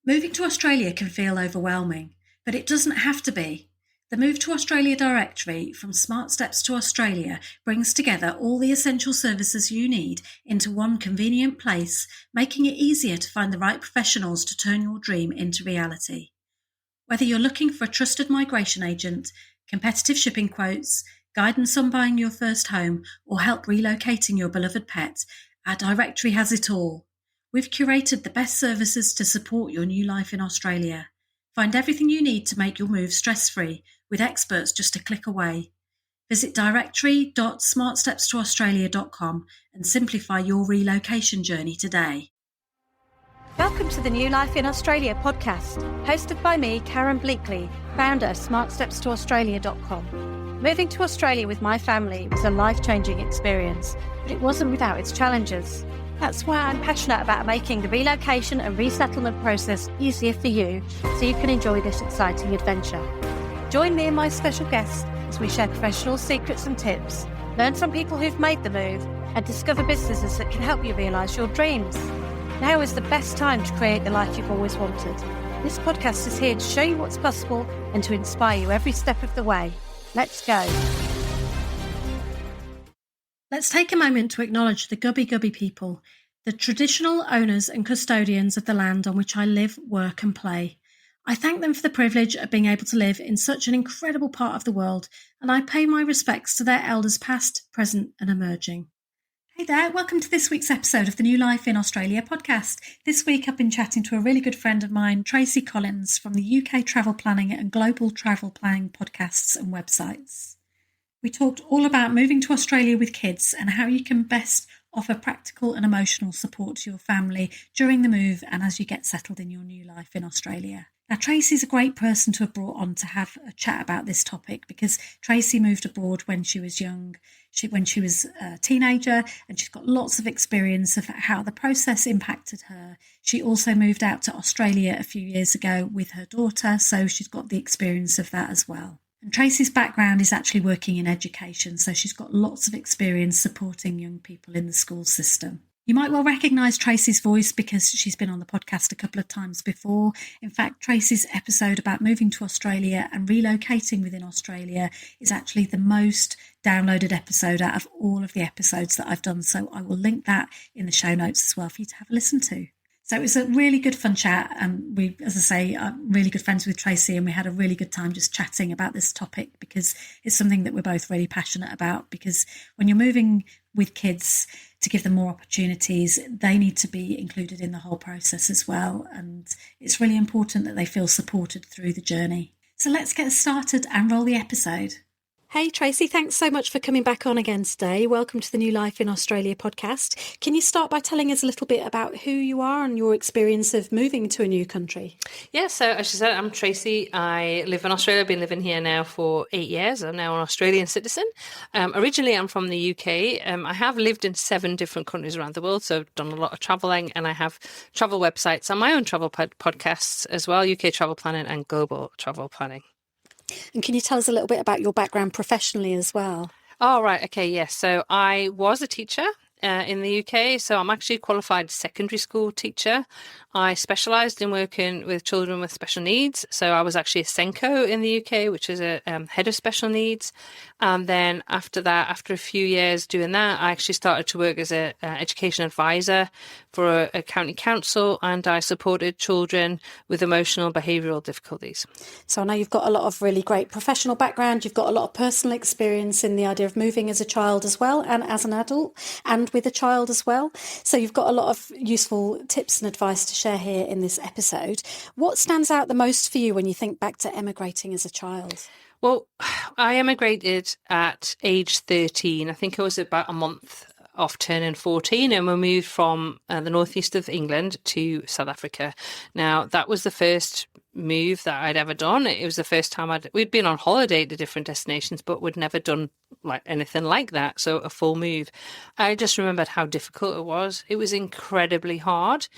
Moving to Australia can feel overwhelming, but it doesn't have to be. The Move to Australia directory from Smart Steps to Australia brings together all the essential services you need into one convenient place, making it easier to find the right professionals to turn your dream into reality. Whether you're looking for a trusted migration agent, competitive shipping quotes, guidance on buying your first home, or help relocating your beloved pet, our directory has it all. We've curated the best services to support your new life in Australia. Find everything you need to make your move stress-free, with experts just a click away. Visit directory.smartstepstoaustralia.com and simplify your relocation journey today. Welcome to the New Life in Australia podcast, hosted by me, Karen Bleakley, founder of smartstepstoaustralia.com. Moving to Australia with my family was a life-changing experience, but it wasn't without its challenges. That's why I'm passionate about making the relocation and resettlement process easier for you so you can enjoy this exciting adventure. Join me and my special guests as we share professional secrets and tips, learn from people who've made the move, and discover businesses that can help you realise your dreams. Now is the best time to create the life you've always wanted. This podcast is here to show you what's possible and to inspire you every step of the way. Let's go. Let's take a moment to acknowledge the Gubbi Gubbi people, the traditional owners and custodians of the land on which I live, work and play. I thank them for the privilege of being able to live in such an incredible part of the world, and I pay my respects to their elders past, present and emerging. Hey there, welcome to this week's episode of the New Life in Australia podcast. This week I've been chatting to a really good friend of mine, Tracy Collins, from the UK Travel Planning and Global Travel Planning podcasts and websites. We talked all about moving to Australia with kids and how you can best offer practical and emotional support to your family during the move and as you get settled in your new life in Australia. Now, Tracy's a great person to have brought on to have a chat about this topic because Tracy moved abroad when she was young, when she was a teenager, and she's got lots of experience of how the process impacted her. She also moved out to Australia a few years ago with her daughter, so she's got the experience of that as well. And Tracy's background is actually working in education, so she's got lots of experience supporting young people in the school system. You might well recognise Tracy's voice because she's been on the podcast a couple of times before. In fact, Tracy's episode about moving to Australia and relocating within Australia is actually the most downloaded episode out of all of the episodes that I've done. So I will link that in the show notes as well for you to have a listen to. So it was a really good fun chat. And we, as I say, are really good friends with Tracy, and we had a really good time just chatting about this topic because it's something that we're both really passionate about. Because when you're moving with kids to give them more opportunities, they need to be included in the whole process as well. And it's really important that they feel supported through the journey. So let's get started and roll the episode. Hey Tracy, thanks so much for coming back on again today. Welcome to the New Life in Australia podcast. Can you start by telling us a little bit about who you are and your experience of moving to a new country? Yeah, so as you said, I'm Tracy. I live in Australia. I've been living here now for 8 years. I'm now an Australian citizen. Originally, I'm from the UK. I have lived in 7 different countries around the world, so I've done a lot of travelling, and I have travel websites and my own travel podcasts as well, UK Travel Planning and Global Travel Planning. And can you tell us a little bit about your background professionally as well? Oh, right. Okay. Yes. So I was a teacher in the UK. So I'm actually a qualified secondary school teacher. I specialised in working with children with special needs. So I was actually a SENCO in the UK, which is a head of special needs. And then after that, after a few years doing that, I actually started to work as an education advisor for a county council, and I supported children with emotional behavioural difficulties. So I know you've got a lot of really great professional background. You've got a lot of personal experience in the idea of moving as a child as well, and as an adult, and with a child as well. So you've got a lot of useful tips and advice to share here in this episode. What stands out the most for you when you think back to emigrating as a child? Well, I emigrated at age 13. I think I was about a month off turning 14, and we moved from the northeast of England to South Africa. Now, that was the first move that I'd ever done. It was the first time we'd been on holiday to different destinations, but we'd never done like anything like that. So a full move. I just remembered how difficult it was. It was incredibly hard.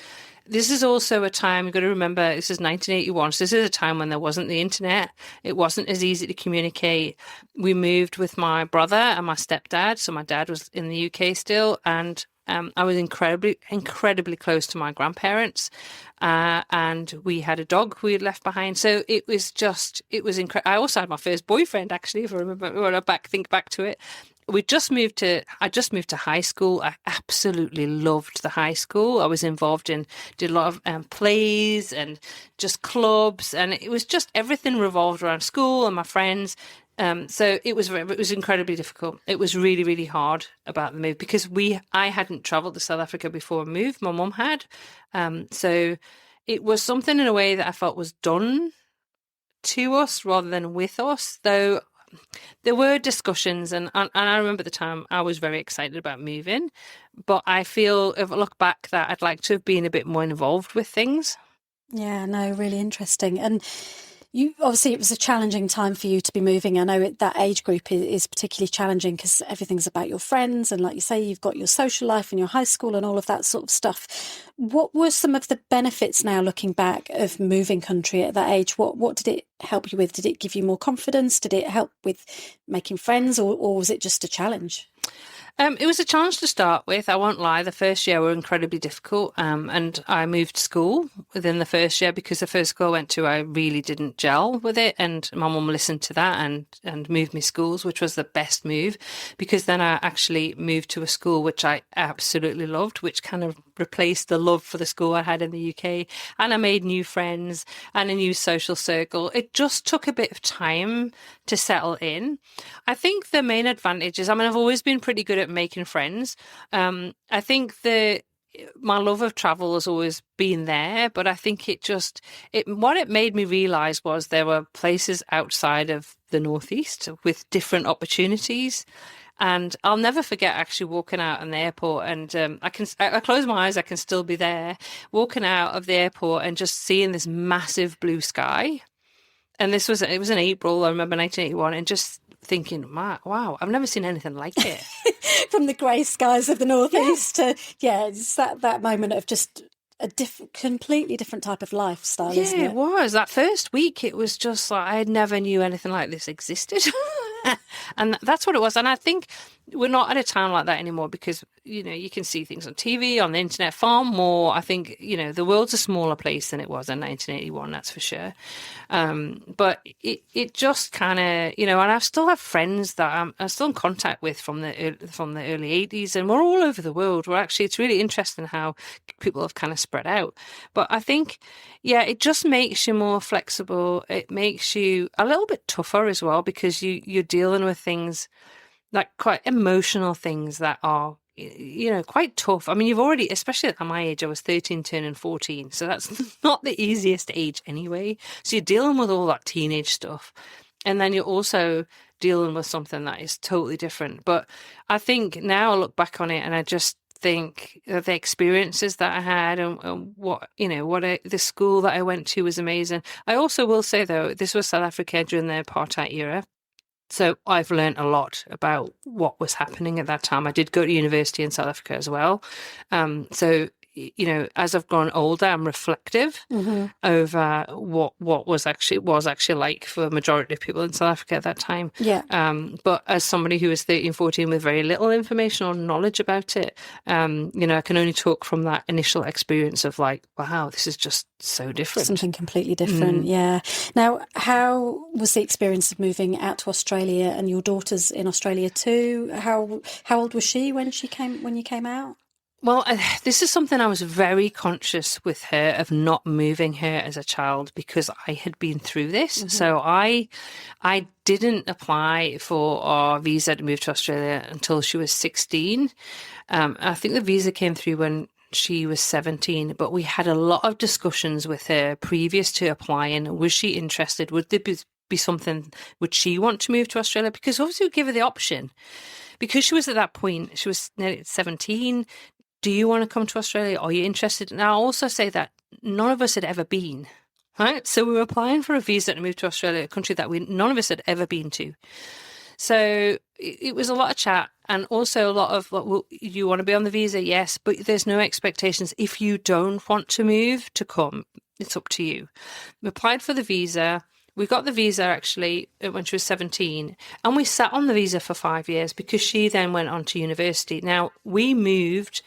This is also a time, you've got to remember, this is 1981, so this is a time when there wasn't the internet. It wasn't as easy to communicate. We moved with my brother and my stepdad, so my dad was in the UK still, and I was incredibly close to my grandparents, and we had a dog we had left behind. So it was incredible. I also had my first boyfriend, actually, if I remember when I think back to it. I just moved to high school. I absolutely loved the high school. I was involved did a lot of plays and just clubs, and it was just everything revolved around school and my friends. So it was incredibly difficult. It was really, really hard about the move because I hadn't traveled to South Africa before I moved. My mum had. So it was something in a way that I felt was done to us rather than with us, though. There were discussions, and I remember at the time I was very excited about moving, but I feel if I look back that I'd like to have been a bit more involved with things. Yeah, no, really interesting. And you obviously, it was a challenging time for you to be moving. I know that age group is particularly challenging because everything's about your friends. And like you say, you've got your social life and your high school and all of that sort of stuff. What were some of the benefits now looking back of moving country at that age? What did it help you with? Did it give you more confidence? Did it help with making friends, or was it just a challenge? It was a challenge to start with. I won't lie. The first year were incredibly difficult. And I moved school within the first year because the first school I went to, I really didn't gel with it. And my mum listened to that and moved me schools, which was the best move, because then I actually moved to a school which I absolutely loved, which kind of replaced the love for the school I had in the UK. And I made new friends and a new social circle. It just took a bit of time to settle in. I think the main advantage is, I've always been pretty good at making friends. I think my love of travel has always been there, but I think what it made me realize was there were places outside of the Northeast with different opportunities. And I'll never forget actually walking out in the airport, and I close my eyes, I can still be there, walking out of the airport and just seeing this massive blue sky. And it was in April, I remember 1981, and just thinking, wow, I've never seen anything like it. From the grey skies of the Northeast to, it's that moment of just a completely different type of lifestyle, isn't it? Yeah, it was. That first week, it was just like, I never knew anything like this existed. And that's what it was. And I think we're not at a time like that anymore because, you can see things on TV, on the internet far more. I think, the world's a smaller place than it was in 1981, that's for sure. But it just kind of, and I still have friends that I'm still in contact with from the early 80s, and we're all over the world. It's really interesting how people have kind of spread out. But I think, it just makes you more flexible. It makes you a little bit tougher as well because you're dealing with things like quite emotional things that are, quite tough. You've already, especially at my age, I was 13 turning 14. So that's not the easiest age anyway. So you're dealing with all that teenage stuff. And then you're also dealing with something that is totally different. But I think now I look back on it and I just think the experiences that I had and the school that I went to was amazing. I also will say, though, this was South Africa during the apartheid era. So I've learned a lot about what was happening at that time. I did go to university in South Africa as well. So as I've grown older, I'm reflective over what was actually like for a majority of people in South Africa at that time. Yeah. But as somebody who was 13, 14 with very little information or knowledge about it, I can only talk from that initial experience of like, wow, this is just so different. Something completely different, yeah. Now, how was the experience of moving out to Australia, and your daughter's in Australia too? How old was she when you came out? Well, this is something I was very conscious with her of not moving her as a child because I had been through this. Mm-hmm. So I didn't apply for our visa to move to Australia until she was 16. I think the visa came through when she was 17, but we had a lot of discussions with her previous to applying. Was she interested? Would there be something, would she want to move to Australia? Because obviously we give her the option. Because she was at that point, she was nearly 17. Do you want to come to Australia? Are you interested? And I'll also say that none of us had ever been, right? So we were applying for a visa to move to Australia, a country that none of us had ever been to. So it was a lot of chat and also a lot of, well, you want to be on the visa? Yes, but there's no expectations. If you don't want to move to come, it's up to you. We applied for the visa. We got the visa actually when she was 17, and we sat on the visa for 5 years because she then went on to university. Now, we moved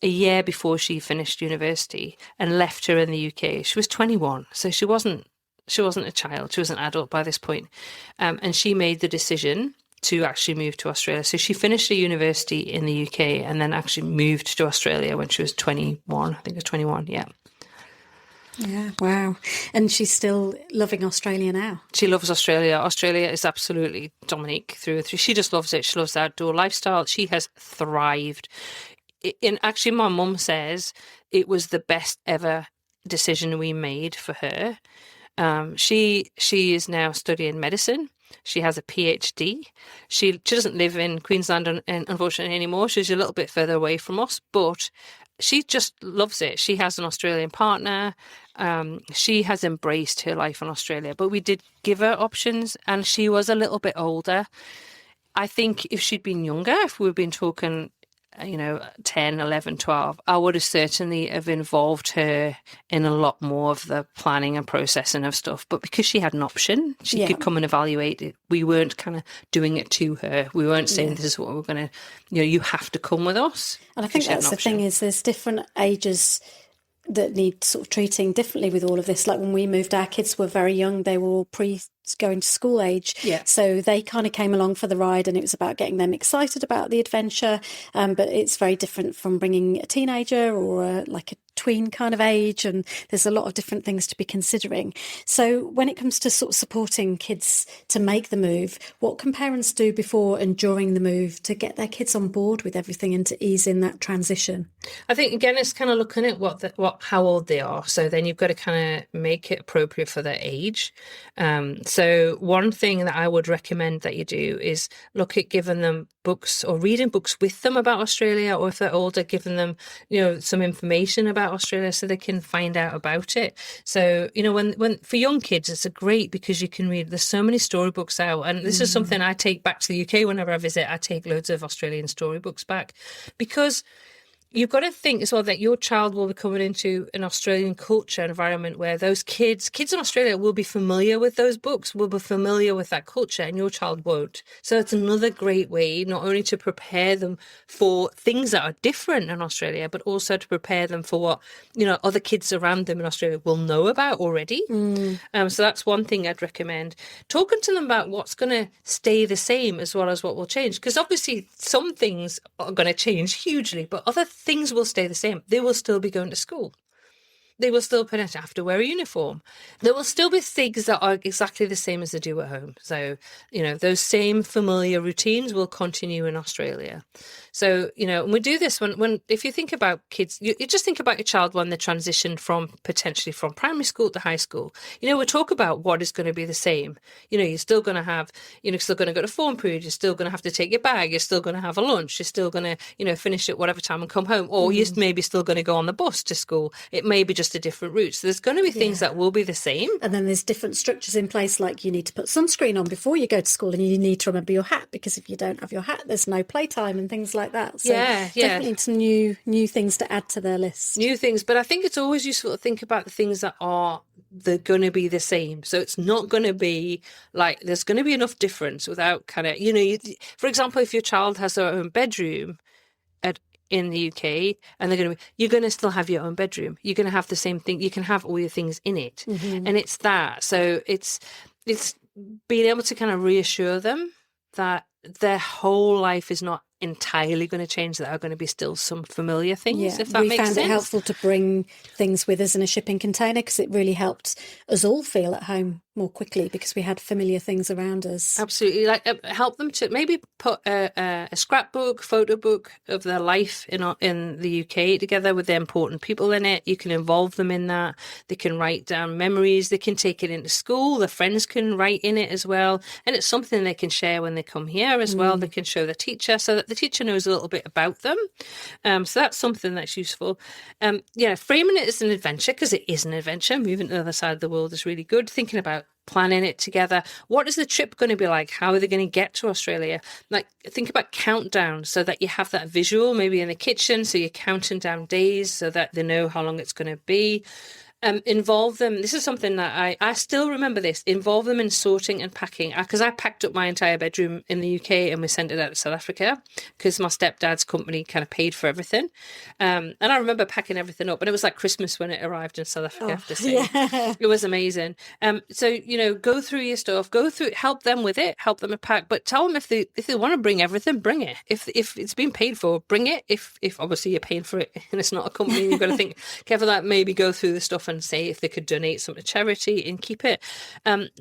a year before she finished university and left her in the UK. She was 21, so she wasn't a child. She was an adult by this point. And she made the decision to actually move to Australia. So she finished her university in the UK and then actually moved to Australia when she was 21. I think it was 21, yeah. Yeah, wow. And she's still loving Australia now. She loves Australia. Australia is absolutely Dominique through and through. She just loves it. She loves the outdoor lifestyle. She has thrived. And actually, my mum says it was the best ever decision we made for her. She is now studying medicine. She has a PhD. She doesn't live in Queensland, unfortunately, anymore. She's a little bit further away from us, but she just loves it. She has an Australian partner. She has embraced her life in Australia, but we did give her options, and she was a little bit older. I think if she'd been younger, if we'd been talking 10, 11, 12, I would have certainly have involved her in a lot more of the planning and processing of stuff. But because she had an option, she could come and evaluate it. We weren't kind of doing it to her. We weren't saying this is what we're going to, you have to come with us. And I think that's the thing is there's different ages that need sort of treating differently with all of this. Like when we moved, our kids were very young. They were all going to school age. Yeah. So they kind of came along for the ride, and it was about getting them excited about the adventure. But it's very different from bringing a teenager or like a tween kind of age, and there's a lot of different things to be considering. So when it comes to sort of supporting kids to make the move, what can parents do before and during the move to get their kids on board with everything and to ease in that transition? I think again it's kind of looking at how old they are. So then you've got to kind of make it appropriate for their age. So one thing that I would recommend that you do is look at giving them books or reading books with them about Australia, or if they're older, giving them some information about Australia so they can find out about it. So when for young kids it's a great because you can read. There's so many storybooks out, and this is something I take back to the UK whenever I visit. I take loads of Australian storybooks back because you've got to think as well that your child will be coming into an Australian culture environment where those kids in Australia will be familiar with those books, will be familiar with that culture, and your child won't. So it's another great way not only to prepare them for things that are different in Australia, but also to prepare them for what, other kids around them in Australia will know about already. So that's one thing I'd recommend. Talking to them about what's going to stay the same as well as what will change. Because obviously some things are going to change hugely, but other things will stay the same. They will still be going to school. They will still have to wear a uniform. There will still be things that are exactly the same as they do at home. So, those same familiar routines will continue in Australia. So, and we do this when if you think about kids, you just think about your child when they transition potentially from primary school to high school. We talk about what is going to be the same. You're still going to have, you're still going to go to form period. You're still going to have to take your bag. You're still going to have a lunch. You're still going to, finish at whatever time and come home. Or you're maybe still going to go on the bus to school. It may be just a different route. So there's going to be things that will be the same. And then there's different structures in place, like you need to put sunscreen on before you go to school, and you need to remember your hat, because if you don't have your hat, there's no playtime and things like that. So definitely some new things to add to their list. New things, but I think it's always useful to think about the things that they're going to be the same. So it's not going to be like there's going to be enough difference without kind of, for example, if your child has their own bedroom in the UK, and you're going to still have your own bedroom. You're going to have the same thing. You can have all your things in it. And it's that. So it's being able to kind of reassure them that their whole life is not entirely going to change. There are going to be still some familiar things, if that makes sense. We found it helpful to bring things with us in a shipping container because it really helped us all feel at home more quickly because we had familiar things around us. Absolutely. Help them to maybe put a scrapbook, photo book of their life in the UK together with the important people in it. You can involve them in that. They can write down memories. They can take it into school. Their friends can write in it as well. And it's something they can share when they come here as well. They can show the teacher so that the teacher knows a little bit about them. So that's something that's useful. Framing it as an adventure, because it is an adventure. Moving to the other side of the world is really good. Thinking about planning it together. What is the trip going to be like? How are they going to get to Australia? Think about countdown so that you have that visual maybe in the kitchen. So you're counting down days so that they know how long it's going to be. Involve them. This is something that I still remember this. Involve them in sorting and packing. Because I packed up my entire bedroom in the UK and we sent it out to South Africa because my stepdad's company kind of paid for everything. And I remember packing everything up, and it was like Christmas when it arrived in South Africa. I have to say. It was amazing. So, you know, go through your stuff, help them with it, help them pack, but tell them if they want to bring everything, bring it. If it's been paid for, bring it. If obviously you're paying for it and it's not a company, you've got to think careful that maybe go through the stuff and say if they could donate something to charity and keep it.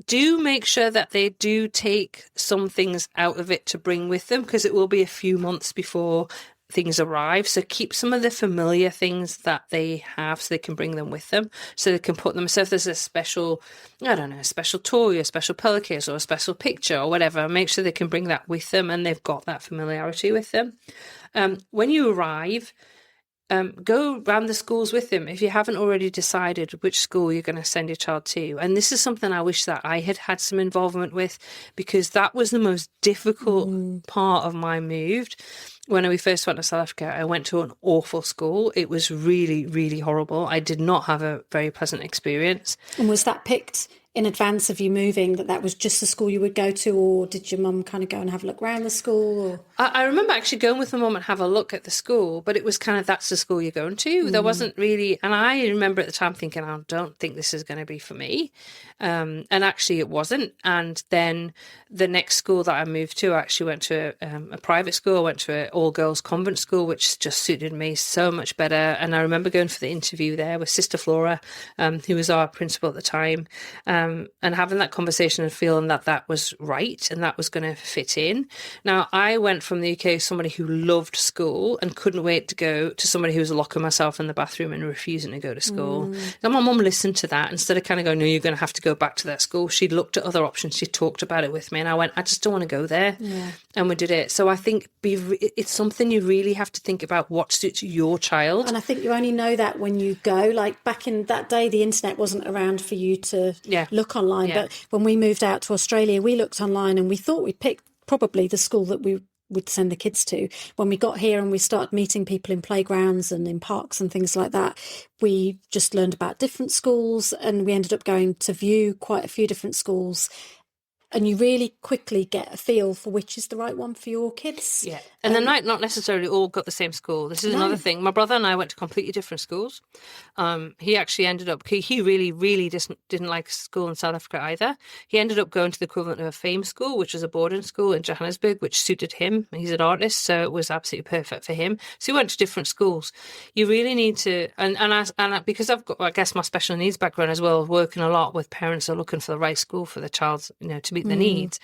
Do make sure that they do take some things out of it to bring with them, because it will be a few months before things arrive. So keep some of the familiar things that they have so they can bring them with them, so they can put them. So if there's a special, I don't know, a special toy, a special pillowcase or a special picture or whatever, make sure they can bring that with them and they've got that familiarity with them. When you arrive, go around the schools with them if you haven't already decided which school you're going to send your child to. And this is something I wish that I had some involvement with, because that was the most difficult part of my move. When we first went to South Africa, I went to an awful school. It was really, really horrible. I did not have a very pleasant experience. And was that picked in advance of you moving, that was just the school you would go to, or did your mum kind of go and have a look around the school? Or? I remember actually going with my mum and have a look at the school, but it was kind of, that's the school you're going to. There wasn't really, and I remember at the time thinking, I don't think this is going to be for me. And actually it wasn't. And then the next school that I moved to, I actually went to a private school. I went to an all-girls convent school, which just suited me so much better. And I remember going for the interview there with Sister Flora, who was our principal at the time, and having that conversation and feeling that that was right and that was going to fit in. Now, I went from the UK, somebody who loved school and couldn't wait to go, to somebody who was locking myself in the bathroom and refusing to go to school. Now, my mum listened to that. Instead of kind of going, no, you're going to have to go back to that school, she looked at other options. She talked about it with me and I went, I just don't want to go there. Yeah. And we did it. So I think it's something you really have to think about, what suits your child. And I think you only know that when you go. Like back in that day, the internet wasn't around for you to look online. But when we moved out to Australia, we looked online and we thought we'd picked probably the school that we would send the kids to. When we got here and we started meeting people in playgrounds and in parks and things like that, we just learned about different schools and we ended up going to view quite a few different schools. And you really quickly get a feel for which is the right one for your kids. Yeah. And they might not necessarily all got the same school. This is another thing. My brother and I went to completely different schools. He actually ended up, he really, really didn't like school in South Africa either. He ended up going to the equivalent of a FAME school, which was a boarding school in Johannesburg, which suited him. He's an artist, so it was absolutely perfect for him. So he went to different schools. You really need to, and because I've got, I guess, my special needs background as well, working a lot with parents who are looking for the right school for their child, to meet their needs.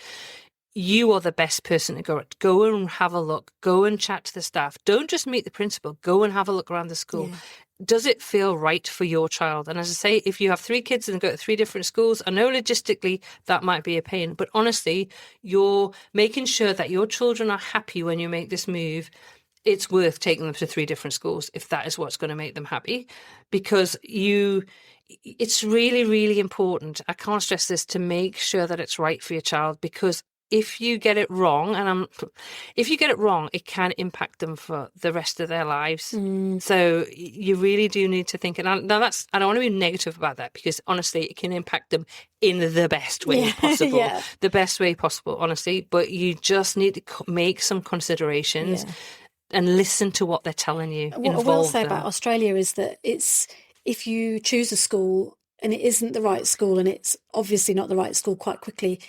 You are the best person to go and have a look, go and chat to the staff. Don't just meet the principal, go and have a look around the school. Yeah. Does it feel right for your child? And as I say, if you have 3 kids and go to 3 different schools, I know logistically that might be a pain, but honestly, you're making sure that your children are happy when you make this move. It's worth taking them to 3 different schools if that is what's going to make them happy, because it's really, really important. I can't stress this, to make sure that it's right for your child, because if you get it wrong, it can impact them for the rest of their lives. So you really do need to think. And I don't want to be negative about that, because honestly, it can impact them in the best way possible. The best way possible, honestly. But you just need to make some considerations and listen to what they're telling you. What I will say about Australia is that if you choose a school and it isn't the right school, and it's obviously not the right school quite quickly,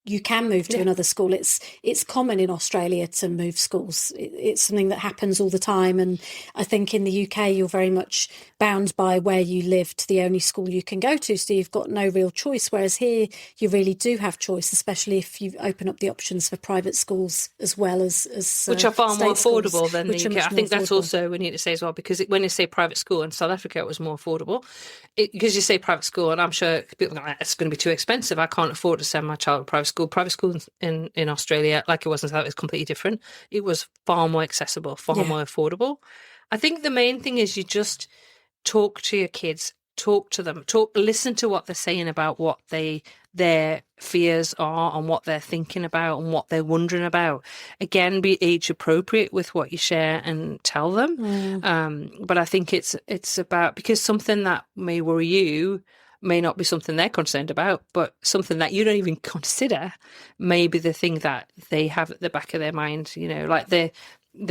you can move to another school. It's common in Australia to move schools. It's something that happens all the time. And I think in the UK, you're very much bound by where you live to the only school you can go to. So you've got no real choice. Whereas here, you really do have choice, especially if you open up the options for private schools as well as which are far more affordable than the UK. I think that's affordable. Also we need to say as well, because when you say private school in South Africa, it was more affordable. Because you say private school, and I'm sure people are like, it's going to be too expensive. I can't afford to send my child to private school. Private school in Australia, like it was in South Africa, is completely different. It was far more accessible, far more affordable. I think the main thing is you just talk to your kids, talk to them, listen to what they're saying about what they their fears are and what they're thinking about and what they're wondering about. Again, be age appropriate with what you share and tell them. But I think it's about, because something that may worry you may not be something they're concerned about, but something that you don't even consider may be the thing that they have at the back of their mind, like they're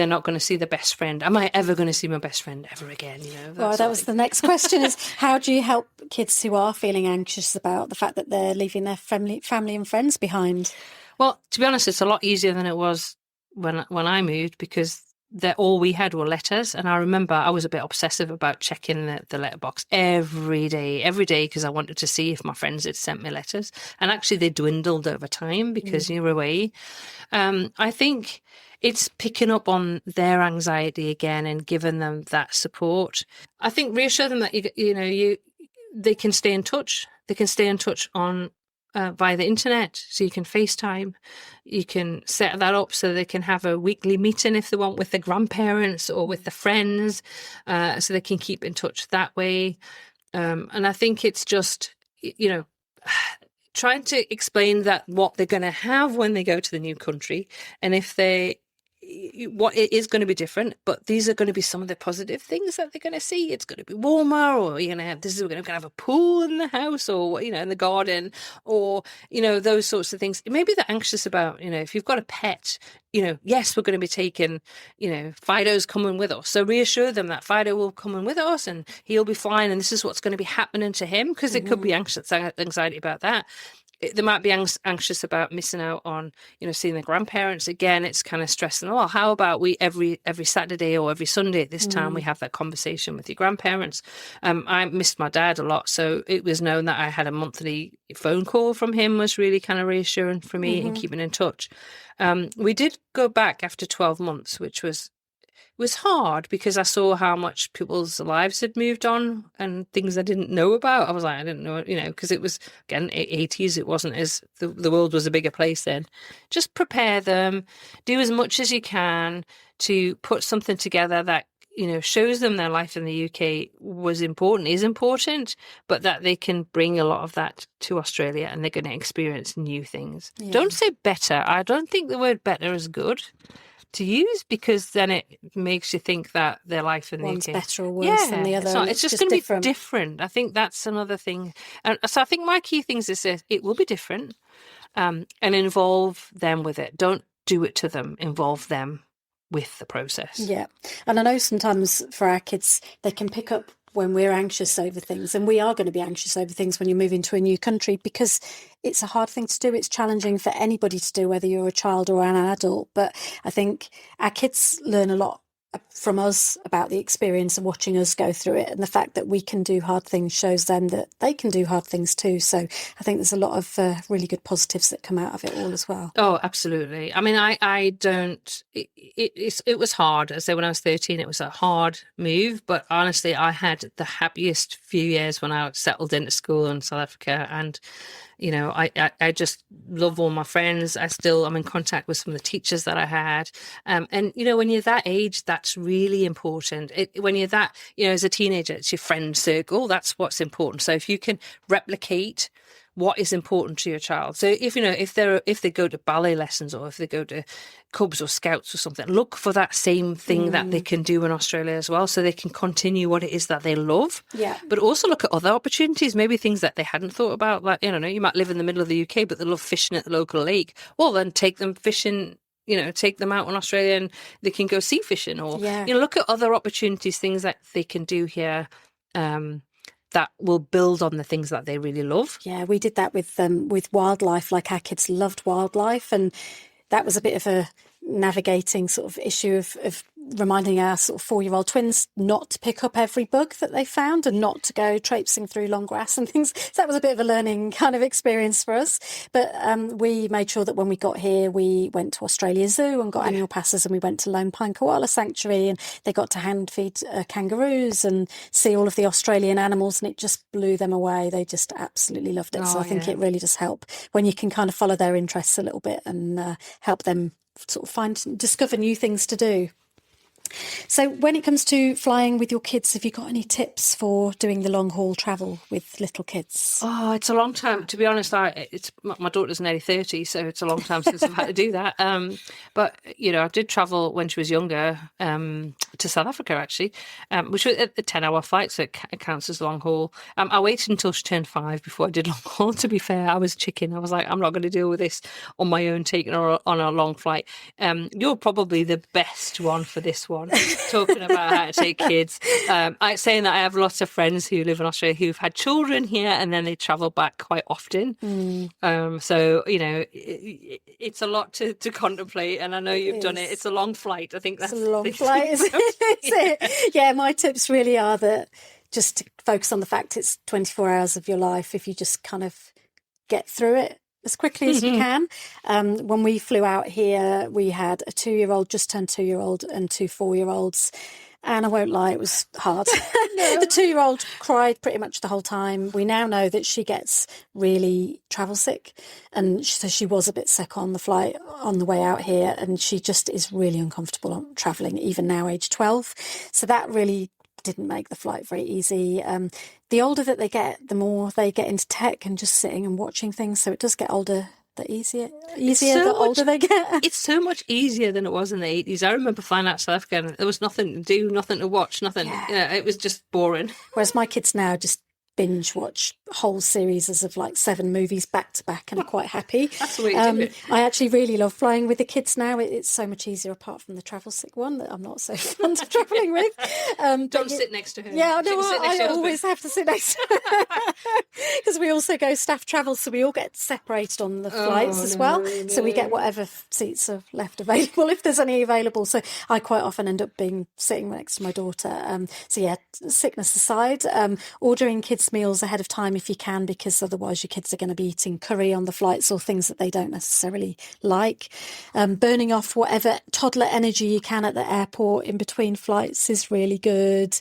not going to see the best friend. Am I ever going to see my best friend ever again? Well, that was the next question, is how do you help kids who are feeling anxious about the fact that they're leaving their family and friends behind? Well, to be honest, it's a lot easier than it was when I moved, because all we had were letters. And I remember I was a bit obsessive about checking the letterbox every day, because I wanted to see if my friends had sent me letters. And actually they dwindled over time because you were away. I think it's picking up on their anxiety again and giving them that support. I think reassure them that they can stay in touch. They can stay in touch on via the internet, so you can FaceTime. You can set that up so they can have a weekly meeting if they want with the grandparents or with the friends, so they can keep in touch that way. And I think it's just trying to explain that what they're going to have when they go to the new country, and what it is going to be different, but these are going to be some of the positive things that they're going to see. It's going to be warmer, or we're going to have a pool in the house, or in the garden, or those sorts of things. Maybe they're anxious about if you've got a pet, yes, we're going to be taking Fido's coming with us, so reassure them that Fido will come in with us and he'll be fine, and this is what's going to be happening to him, because it could be anxiety about that. They might be anxious about missing out on, seeing their grandparents. Again, it's kind of stressing. Oh, how about we every Saturday or every Sunday at this time we have that conversation with your grandparents? I missed my dad a lot, so it was known that I had a monthly phone call from him was really kind of reassuring for me and keeping in touch. We did go back after 12 months, which was hard, because I saw how much people's lives had moved on and things I didn't know about. I was like, I didn't know, because it was, again, 80s. It wasn't as, the world was a bigger place then. Just prepare them, do as much as you can to put something together that, shows them their life in the UK is important, but that they can bring a lot of that to Australia and they're going to experience new things. Yeah. Don't say better. I don't think the word better is good to use, because then it makes you think that their life in the one's UK better or worse than the other. It's just going to be different. I think that's another thing. And so I think my key things is that it will be different, and involve them with it. Don't do it to them. Involve them with the process. Yeah. And I know sometimes for our kids, they can pick up when we're anxious over things, and we are going to be anxious over things when you move into a new country, because it's a hard thing to do. It's challenging for anybody to do, whether you're a child or an adult. But I think our kids learn a lot from us about the experience and watching us go through it, and the fact that we can do hard things shows them that they can do hard things too. So I think there's a lot of really good positives that come out of it all as well. Oh, absolutely. I mean, I don't, it was hard. I say when I was 13, it was a hard move, but honestly, I had the happiest few years when I settled into school in South Africa, and I just love all my friends. I'm in contact with some of the teachers that I had. And, when you're that age, that's really important. When you're that, as a teenager, it's your friend circle. That's what's important. So if you can replicate what is important to your child. So if they go to ballet lessons, or if they go to Cubs or Scouts or something, look for that same thing that they can do in Australia as well, so they can continue what it is that they love. Yeah. But also look at other opportunities, maybe things that they hadn't thought about. Like, you might live in the middle of the UK, but they love fishing at the local lake. Well, then take them fishing. Take them out in Australia and they can go sea fishing, or look at other opportunities, things that they can do here. That will build on the things that they really love. Yeah, we did that with wildlife. Like, our kids loved wildlife, and that was a bit of a navigating sort of issue of reminding our sort of 4-year-old twins not to pick up every bug that they found and not to go traipsing through long grass and things. So that was a bit of a learning kind of experience for us. But we made sure that when we got here, we went to Australia Zoo and got annual passes, and we went to Lone Pine Koala Sanctuary, and they got to hand feed kangaroos and see all of the Australian animals, and it just blew them away. They just absolutely loved it. So I think it really does help when you can kind of follow their interests a little bit and help them sort of discover new things to do. So when it comes to flying with your kids, have you got any tips for doing the long haul travel with little kids? Oh, it's a long time. To be honest, it's my daughter's nearly 30, so it's a long time since I've had to do that. But I did travel when she was younger to South Africa actually, which was a 10-hour flight, so it counts as long haul. I waited until she turned 5 before I did long haul. To be fair, I was chicken. I was like, I'm not going to deal with this on my own, taking her on a long flight. You're probably the best one for this one. Talking about how to take kids. Saying that I have lots of friends who live in Australia who've had children here and then they travel back quite often. So, it's a lot to contemplate, and I know you've done it. It's a long flight. I think that's a long flight, isn't it? Yeah, my tips really are that just to focus on the fact it's 24 hours of your life. If you just kind of get through it as quickly as you can. When we flew out here, we had a 2-year-old, just turned 2-year-old, and 2 4-year-olds. And I won't lie, it was hard. The 2-year-old cried pretty much the whole time. We now know that she gets really travel sick. And so she was a bit sick on the flight on the way out here. And she just is really uncomfortable on travelling, even now, age 12. So that really didn't make the flight very easy. The older that they get, the more they get into tech and just sitting and watching things. So it does get older. The easier the older they get. It's so much easier than it was in the 80s. I remember flying out to South Africa and there was nothing to do, nothing to watch, nothing. Yeah. It was just boring. Whereas my kids now just binge watch whole series of like 7 movies back to back and are quite happy. That's the way to do it. I actually really love flying with the kids now. It's so much easier, apart from the travel sick one that I'm not so fond of travelling with. Don't sit next to her. Yeah, no, I always have to sit next to her because we also go staff travel, so we all get separated on the flights as well. No. So we get whatever seats are left available, if there's any available. So I quite often end up sitting next to my daughter. So yeah, sickness aside, ordering kids meals ahead of time if you can, because otherwise your kids are going to be eating curry on the flights or things that they don't necessarily like. Burning off whatever toddler energy you can at the airport in between flights is really good.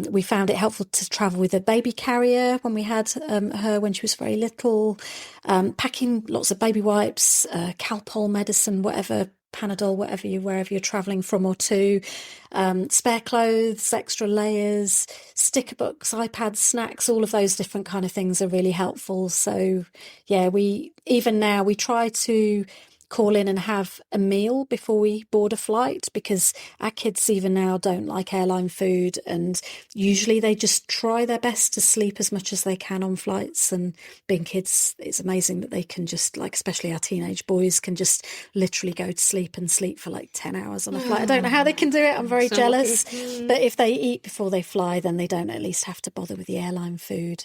We found it helpful to travel with a baby carrier when we had her when she was very little. Packing lots of baby wipes, Calpol medicine, whatever, Panadol, wherever you're travelling from or to, spare clothes, extra layers, sticker books, iPads, snacks, all of those different kind of things are really helpful. So yeah, we try to call in and have a meal before we board a flight, because our kids even now don't like airline food, and usually they just try their best to sleep as much as they can on flights. And being kids, it's amazing that they can just, like, especially our teenage boys, can just literally go to sleep and sleep for like 10 hours on a flight. I don't know how they can do it. I'm very jealous. But if they eat before they fly, then they don't at least have to bother with the airline food.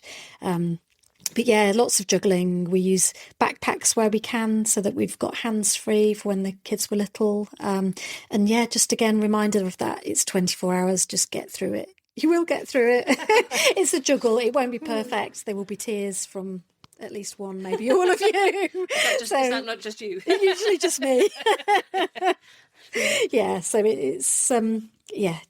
But yeah, lots of juggling. We use backpacks where we can so that we've got hands-free for when the kids were little. And yeah, just again, reminder of that. It's 24 hours. Just get through it. You will get through it. It's a juggle. It won't be perfect. There will be tears from at least one, maybe all of you. Is that not just you? Usually just me. Yeah, so it's...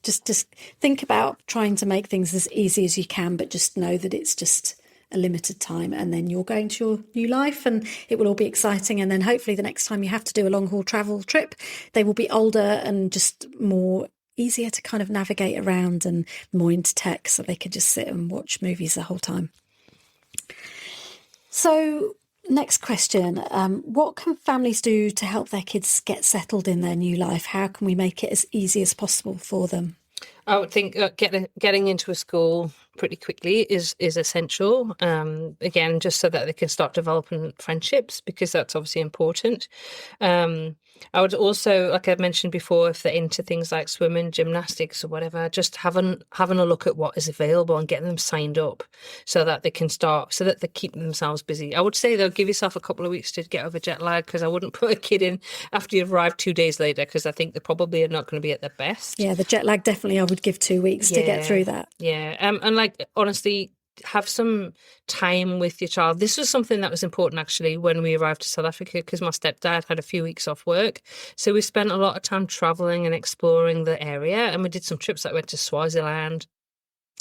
just think about trying to make things as easy as you can, but just know that it's just a limited time, and then you're going to your new life and it will all be exciting. And then hopefully the next time you have to do a long haul travel trip, they will be older and just more easier to kind of navigate around and more into tech, so they can just sit and watch movies the whole time. So next question, what can families do to help their kids get settled in their new life? How can we make it as easy as possible for them? I would think getting into a school pretty quickly is essential. Again, just so that they can start developing friendships, because that's obviously important. I would also, like I mentioned before, if they're into things like swimming, gymnastics or whatever, just having a look at what is available and getting them signed up so that they can start, so that they keep themselves busy. I would say, though, give yourself a couple of weeks to get over jet lag, because I wouldn't put a kid in after you've arrived 2 days later, because I think they probably are not going to be at their best. Yeah, the jet lag, definitely I would give 2 weeks to get through that. Yeah, and like, honestly, have some time with your child. This was something that was important actually when we arrived to South Africa, because my stepdad had a few weeks off work, so we spent a lot of time traveling and exploring the area, and we did some trips that went to Swaziland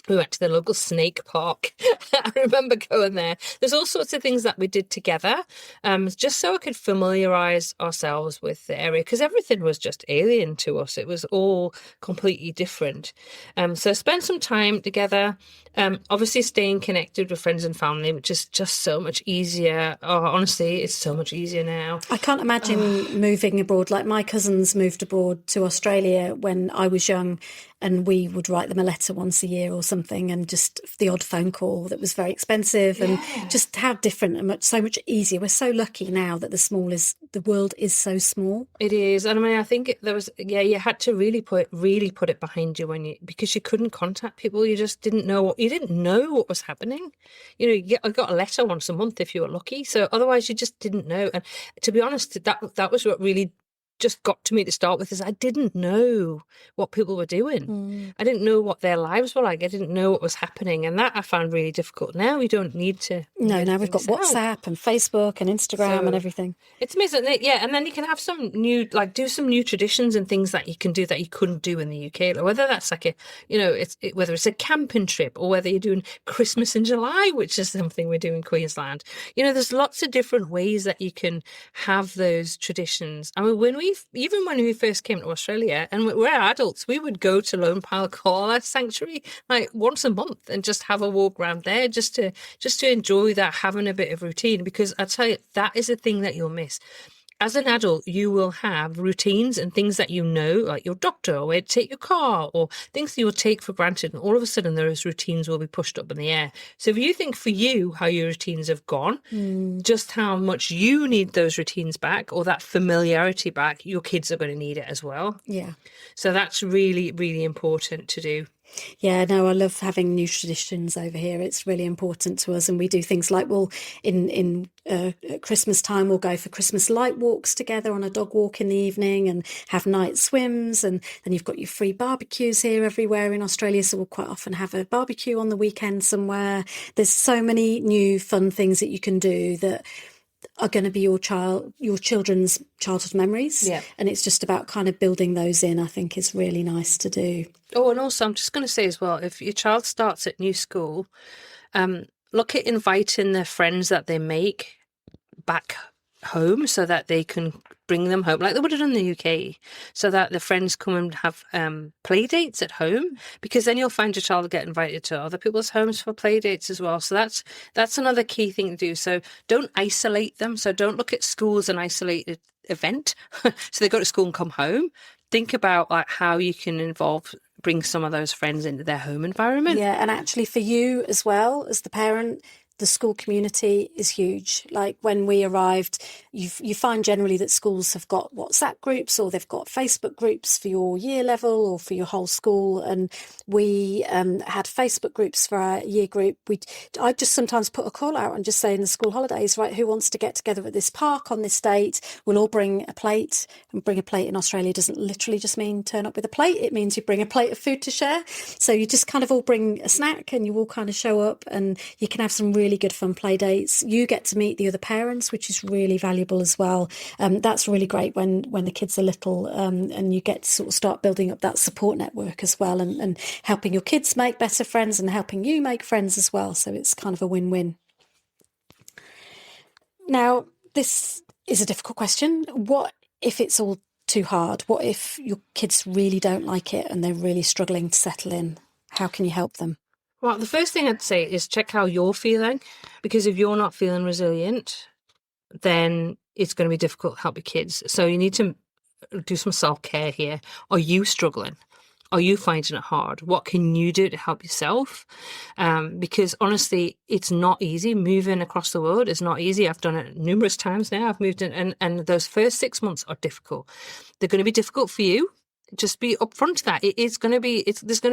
We went to the local snake park. I remember going there. There's all sorts of things that we did together, just so I could familiarise ourselves with the area, because everything was just alien to us. It was all completely different. So spend some time together. Obviously staying connected with friends and family, which is just so much easier. Oh, honestly, it's so much easier now. I can't imagine moving abroad. Like my cousins moved abroad to Australia when I was young, and we would write them a letter once a year or something, and just the odd phone call that was very expensive, and just how different and so much easier. We're so lucky now that the world is so small. It is. And I mean, I think there was, you had to really put it behind you because you couldn't contact people. You just didn't know what was happening. I got a letter once a month if you were lucky. So otherwise you just didn't know. And to be honest, that was what really just got to me to start with, is I didn't know what people were doing. I didn't know what their lives were like. I didn't know what was happening, and that I found really difficult. Now we don't need to. No, now we've got WhatsApp and Facebook and Instagram and everything. It's amazing, and then you can have some new, do some new traditions and things that you can do that you couldn't do in the UK. Like whether that's like whether it's a camping trip, or whether you're doing Christmas in July, which is something we do in Queensland. There's lots of different ways that you can have those traditions. I mean, when we first came to Australia, and we're adults, we would go to Lone Pine Koala Sanctuary like once a month and just have a walk around there, just to enjoy that, having a bit of routine. Because I tell you, that is a thing that you'll miss. As an adult, you will have routines and things that like your doctor, or where to take your car, or things that you'll take for granted. And all of a sudden, those routines will be pushed up in the air. So if you think for you how your routines have gone, just how much you need those routines back, or that familiarity back, your kids are going to need it as well. Yeah. So that's really, really important to do. Yeah, no, I love having new traditions over here. It's really important to us, and we do things like in at Christmas time we'll go for Christmas light walks together on a dog walk in the evening, and have night swims, and then you've got your free barbecues here everywhere in Australia, so we'll quite often have a barbecue on the weekend somewhere. There's so many new fun things that you can do that are going to be your children's childhood memories. Yeah. And it's just about kind of building those in, I think, is really nice to do. Oh, and also I'm just going to say as well, if your child starts at new school, look at inviting their friends that they make back home, so that they can bring them home like they would have done in the UK, so that the friends come and have play dates at home, because then you'll find your child get invited to other people's homes for play dates as well. So that's another key thing to do. So don't isolate them. So don't look at school as an isolated event. So they go to school and come home. Think about like how you can bring some of those friends into their home environment. Yeah, and actually for you as well as the parent, the school community is huge. Like when we arrived, you find generally that schools have got WhatsApp groups, or they've got Facebook groups for your year level or for your whole school. And we had Facebook groups for our year group. I just sometimes put a call out and just say in the school holidays, right, who wants to get together at this park on this date? We'll all bring a plate. And bring a plate in Australia doesn't literally just mean turn up with a plate. It means you bring a plate of food to share. So you just kind of all bring a snack, and you all kind of show up, and you can have some really good fun play dates. You get to meet the other parents, which is really valuable as well. That's really great when the kids are little, and you get to sort of start building up that support network as well, and helping your kids make better friends and helping you make friends as well. So it's kind of a win-win. Now, this is a difficult question. What if it's all too hard? What if your kids really don't like it and they're really struggling to settle in? How can you help them? Well, the first thing I'd say is check how you're feeling, because if you're not feeling resilient, then it's going to be difficult to help your kids. So you need to do some self-care here. Are you struggling? Are you finding it hard? What can you do to help yourself? Because honestly, it's not easy. Moving across the world is not easy. I've done it numerous times now. I've moved in, and those first 6 months are difficult. They're going to be difficult for you. Just be upfront to that. There's going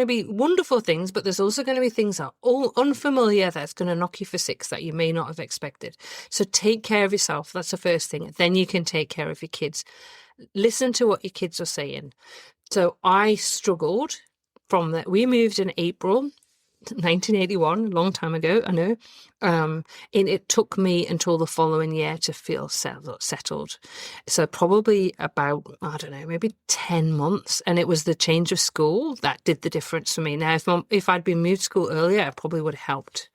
to be wonderful things, but there's also going to be things that are all unfamiliar that's going to knock you for six that you may not have expected. So take care of yourself. That's the first thing. Then you can take care of your kids. Listen to what your kids are saying. So I struggled from that. We moved in April 1981, a long time ago, I know. And it took me until the following year to feel settled. So probably about, I don't know, maybe 10 months. And it was the change of school that did the difference for me. Now, if I'd been moved to school earlier, it probably would have helped.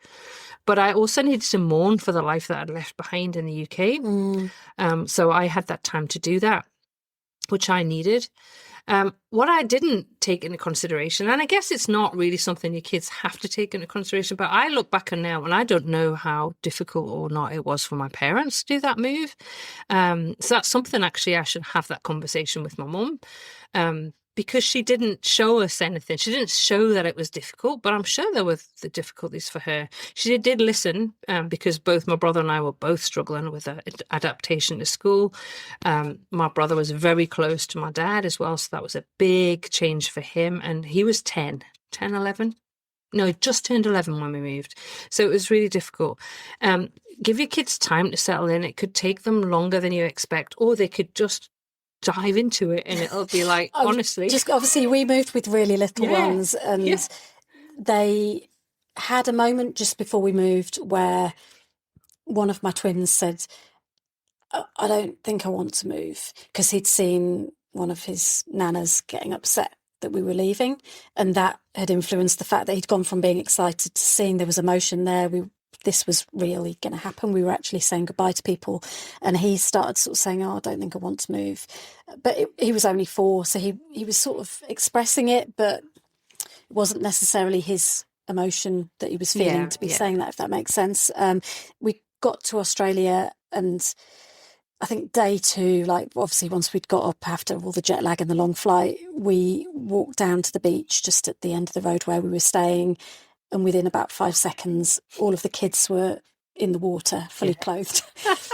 But I also needed to mourn for the life that I'd left behind in the UK. So I had that time to do that, which I needed. What I didn't take into consideration, and I guess it's not really something your kids have to take into consideration, but I look back on now and I don't know how difficult or not it was for my parents to do that move. So that's something actually I should have that conversation with my mum. Because she didn't show us anything. She didn't show that it was difficult, but I'm sure there were the difficulties for her. She did listen because both my brother and I were both struggling with adaptation to school. My brother was very close to my dad as well, so that was a big change for him. And he was 11. No, he just turned 11 when we moved. So it was really difficult. Give your kids time to settle in. It could take them longer than you expect, or they could just dive into it and it'll be like, honestly. Just obviously we moved with really little ones, and they had a moment just before we moved where one of my twins said, I don't think I want to move, because he'd seen one of his nanas getting upset that we were leaving, and that had influenced the fact that he'd gone from being excited to seeing there was emotion there. This was really going to happen. We were actually saying goodbye to people, and he started sort of saying, I don't think I want to move. But he was only 4, so he was sort of expressing it, but it wasn't necessarily his emotion that he was feeling to be saying that, if that makes sense. We got to Australia, and I think day 2, like obviously once we'd got up after all the jet lag and the long flight, we walked down to the beach just at the end of the road where we were staying. And within about 5 seconds, all of the kids were in the water, fully clothed,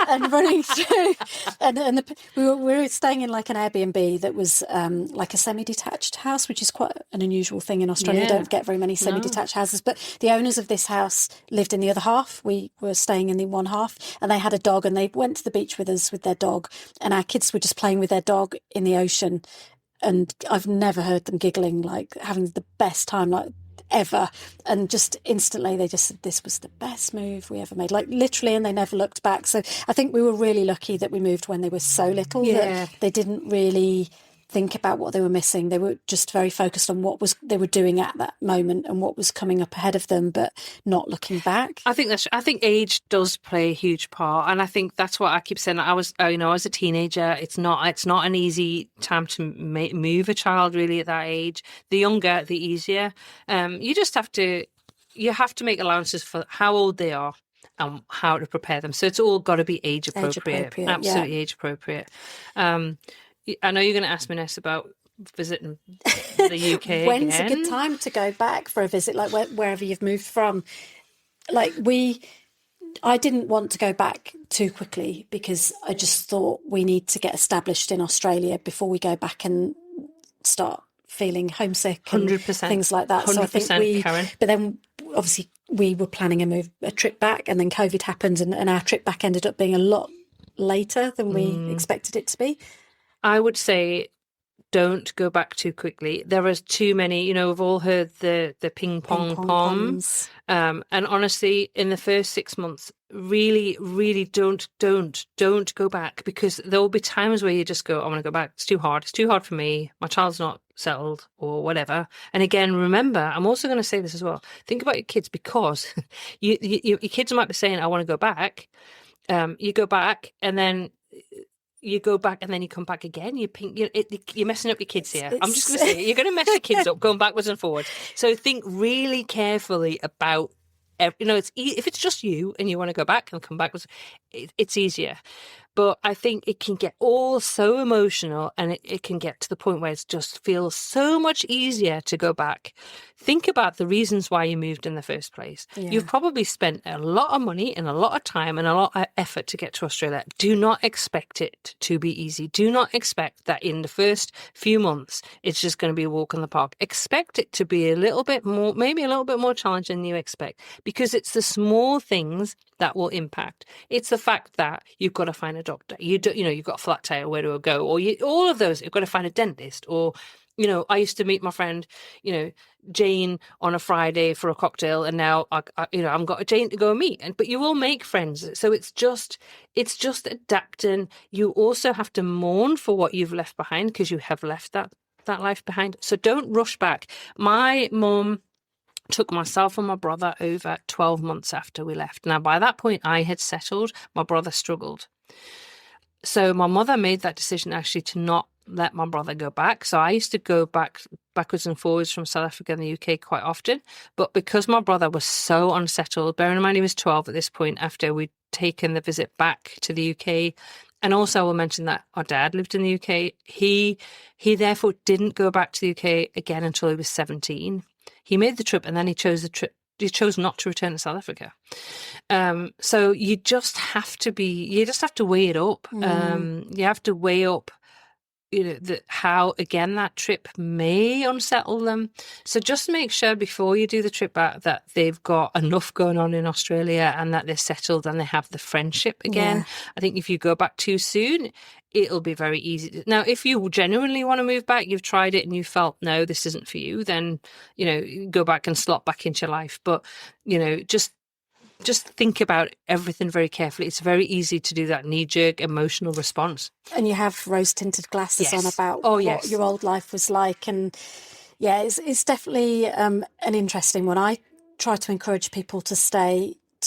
and running through. And we were staying in like an Airbnb that was like a semi-detached house, which is quite an unusual thing in Australia. You don't get very many semi-detached houses. But the owners of this house lived in the other half. We were staying in the one half, and they had a dog, and they went to the beach with us with their dog. And our kids were just playing with their dog in the ocean. And I've never heard them giggling, like having the best time, like ever. And just instantly they just said this was the best move we ever made, like literally, and they never looked back. So I think we were really lucky that we moved when they were so little that they didn't really think about what they were missing. They were just very focused on what they were doing at that moment and what was coming up ahead of them, but not looking back. I think age does play a huge part, and I think that's what I keep saying. I was a teenager. It's not an easy time to move a child really at that age. The younger, the easier. You have to make allowances for how old they are and how to prepare them. So it's all got to be age appropriate. Absolutely age appropriate. I know you're going to ask me next about visiting the UK. When's a good time to go back for a visit, like wherever you've moved from? Like I didn't want to go back too quickly, because I just thought we need to get established in Australia before we go back and start feeling homesick and 100%, things like that. 100%, so I think Karen. But then obviously we were planning a trip back, and then COVID happened, and our trip back ended up being a lot later than we expected it to be. I would say don't go back too quickly. There is too many, we've all heard the ping pong poms. And honestly, in the first 6 months, really, really don't go back, because there will be times where you just go, I want to go back. It's too hard. It's too hard for me. My child's not settled or whatever. And again, remember, I'm also going to say this as well. Think about your kids, because your kids might be saying, I want to go back. You go back, and then you go back, and then you come back again. You're messing up your kids here. I'm just going to say, you're going to mess your kids up going backwards and forwards. So think really carefully about, if it's just you and you want to go back and come backwards, it's easier. But I think it can get all so emotional, and it can get to the point where it just feels so much easier to go back. Think about the reasons why you moved in the first place. Yeah. You've probably spent a lot of money and a lot of time and a lot of effort to get to Australia. Do not expect it to be easy. Do not expect that in the first few months it's just going to be a walk in the park. Expect it to be a little bit more, maybe a little bit more challenging than you expect, because it's the small things that will impact. It's the fact that you've got to find a doctor. You've got a flat tire, where to go, or all of those. You've got to find a dentist, or You know, I used to meet my friend, you know, Jane on a Friday for a cocktail, and now I'm got a Jane to go meet. But you will make friends, so it's just adapting. You also have to mourn for what you've left behind, because you have left that life behind. So don't rush back. My mum took myself and my brother over 12 months after we left. Now, by that point, I had settled. My brother struggled. So my mother made that decision actually to not let my brother go back. So I used to go backwards and forwards from South Africa and the UK quite often. But because my brother was so unsettled, bearing in mind he was 12 at this point after we'd taken the visit back to the UK. And also I will mention that our dad lived in the UK. He therefore didn't go back to the UK again until he was 17. He made the trip, and then he chose not to return to South Africa. So you just have to weigh it up. You have to weigh up, you know, how, again, that trip may unsettle them. So just make sure before you do the trip back that they've got enough going on in Australia and that they're settled and they have the friendship again. Yeah. I think if you go back too soon, it'll be very easy. Now, if you genuinely want to move back, you've tried it and you felt, no, this isn't for you, then, you know, go back and slot back into your life. But, you know, just think about everything very carefully. It's very easy to do that knee-jerk emotional response. And you have rose-tinted glasses on about what your old life was like. And yeah, it's definitely an interesting one. I try to encourage people to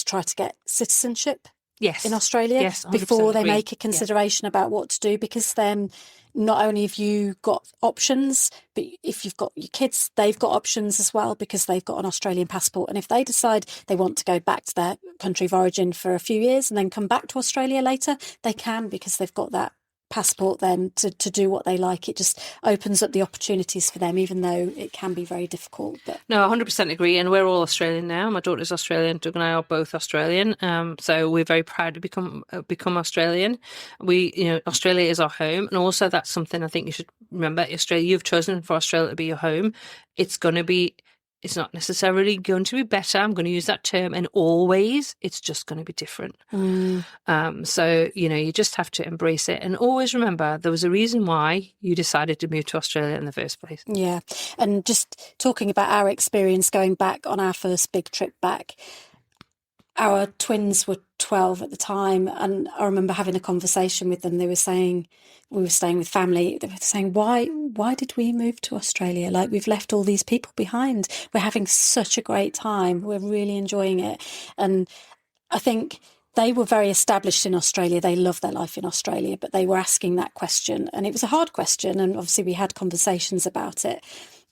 try to get citizenship in Australia before they make a consideration about what to do, because then not only have you got options, but if you've got your kids, they've got options as well, because they've got an Australian passport. And if they decide they want to go back to their country of origin for a few years and then come back to Australia later, they can, because they've got that passport then to do what they like. It just opens up the opportunities for them, even though it can be very difficult. But no, 100% agree. And we're all Australian now. My daughter's Australian. Doug and I are both Australian. So we're very proud to become Australian. Australia is our home. And also that's something I think you should remember. Australia, you've chosen for Australia to be your home. It's not necessarily going to be better. I'm going to use that term. And always, it's just going to be different. So, you know, you just have to embrace it. And always remember, there was a reason why you decided to move to Australia in the first place. Yeah. And just talking about our experience going back on our first big trip back, our twins were 12 at the time, and I remember having a conversation with them. They were saying, we were staying with family, they were saying, why did we move to Australia? Like, we've left all these people behind. We're having such a great time. We're really enjoying it. And I think they were very established in Australia. They love their life in Australia, but they were asking that question. And it was a hard question. And obviously we had conversations about it.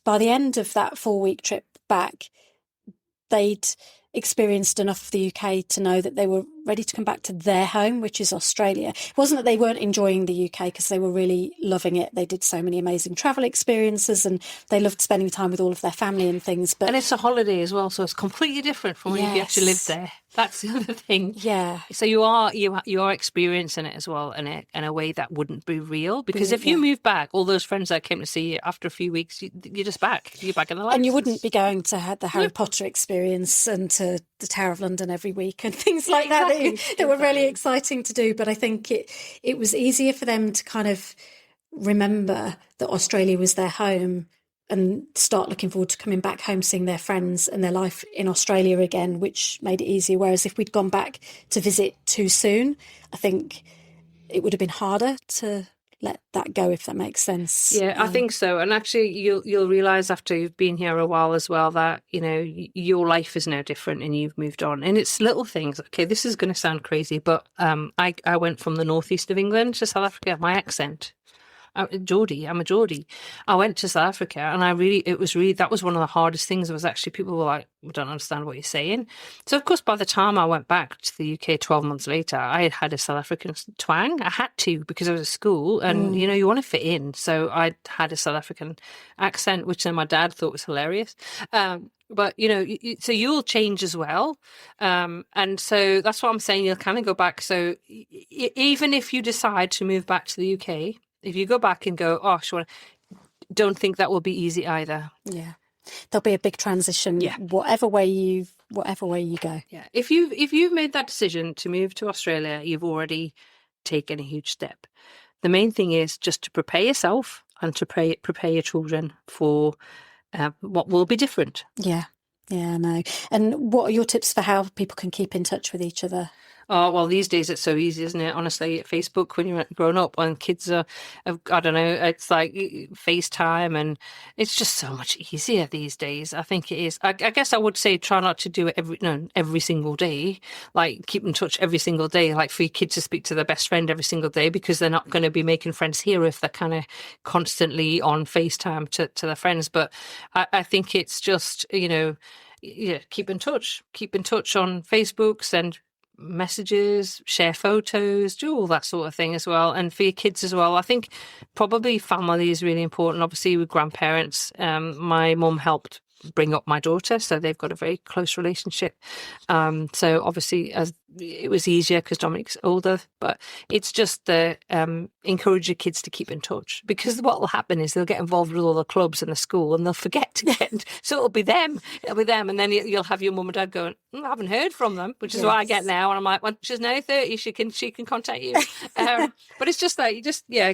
By the end of that 4-week trip back, they'd experienced enough of the UK to know that they were ready to come back to their home, which is Australia. It wasn't that they weren't enjoying the UK, because they were really loving it. They did so many amazing travel experiences and they loved spending time with all of their family and things. And it's a holiday as well, so it's completely different from when you actually lived there. That's the other thing. Yeah. So you are experiencing it as well in a way that wouldn't be real, because if you move back, all those friends that came to see you after a few weeks, you're just back. You're back in the life. And you wouldn't be going to have the Harry Potter experience and to the Tower of London every week and things like that that were really exciting to do. But I think it was easier for them to kind of remember that Australia was their home and start looking forward to coming back home, seeing their friends and their life in Australia again, which made it easier. Whereas if we'd gone back to visit too soon, I think it would have been harder to let that go, if that makes sense. Yeah, I think so. And actually you'll realise after you've been here a while as well that, you know, your life is now different and you've moved on. And it's little things. Okay, this is going to sound crazy, but I went from the northeast of England to South Africa. My accent, I'm a Geordie. I went to South Africa and that was one of the hardest things. It was actually, people were like, we don't understand what you're saying. So of course, by the time I went back to the UK 12 months later, I had a South African twang. I had to, because I was at school and, you know, you want to fit in. So I had a South African accent, which then my dad thought was hilarious. But, you know, so you'll change as well. And so that's what I'm saying. You'll kind of go back. So even if you decide to move back to the UK, if you go back and go, oh, sure, don't think that will be easy either. Yeah. There'll be a big transition, whatever way you go. Yeah. If you've made that decision to move to Australia, you've already taken a huge step. The main thing is just to prepare yourself. and to prepare your children for what will be different. Yeah, no. And what are your tips for how people can keep in touch with each other? Oh, well, these days it's so easy, isn't it? Honestly, Facebook, when you're grown up and kids I don't know, it's like FaceTime, and it's just so much easier these days. I think it is. I guess I would say try not to do it every single day. Like keep in touch every single day, like for your kids to speak to their best friend every single day, because they're not going to be making friends here if they're kind of constantly on FaceTime to their friends. But I think it's just, keep in touch on Facebook, send messages, share photos, do all that sort of thing as well. And for your kids as well, I think probably family is really important. Obviously with grandparents, my mum helped bring up my daughter, so they've got a very close relationship. So obviously as it was easier because Dominic's older, but it's just encourage your kids to keep in touch, because what will happen is they'll get involved with all the clubs in the school and they'll forget to get so it'll be them, and then you'll have your mum and dad going, I haven't heard from them, which is what I get now, and I'm like, well, she's now 30, she can contact you. But it's just like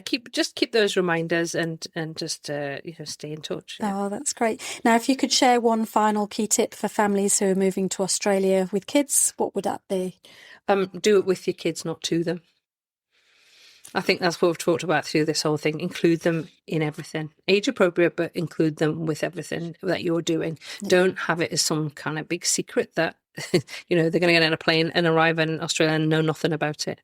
keep those reminders and just stay in touch. Oh, that's great. Now, if you could share one final key tip for families who are moving to Australia with kids, what would that be? Do it with your kids, not to them. I think that's what we've talked about through this whole thing. Include them in everything. Age appropriate, but include them with everything that you're doing. Yeah. Don't have it as some kind of big secret that, they're going to get on a plane and arrive in Australia and know nothing about it.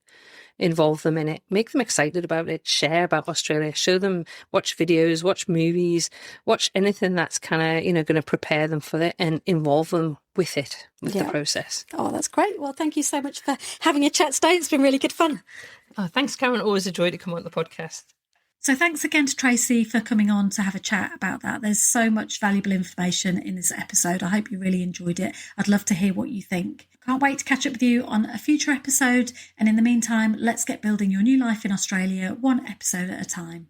Involve them in it. Make them excited about it. Share about Australia. Show them, watch videos, watch movies, watch anything that's kind of, going to prepare them for it, and involve them with it, with the process. Oh, that's great. Well, thank you so much for having a chat today. It's been really good fun. Oh, thanks, Karen. Always a joy to come on the podcast. So thanks again to Tracy for coming on to have a chat about that. There's so much valuable information in this episode. I hope you really enjoyed it. I'd love to hear what you think. Can't wait to catch up with you on a future episode. And in the meantime, let's get building your new life in Australia, one episode at a time.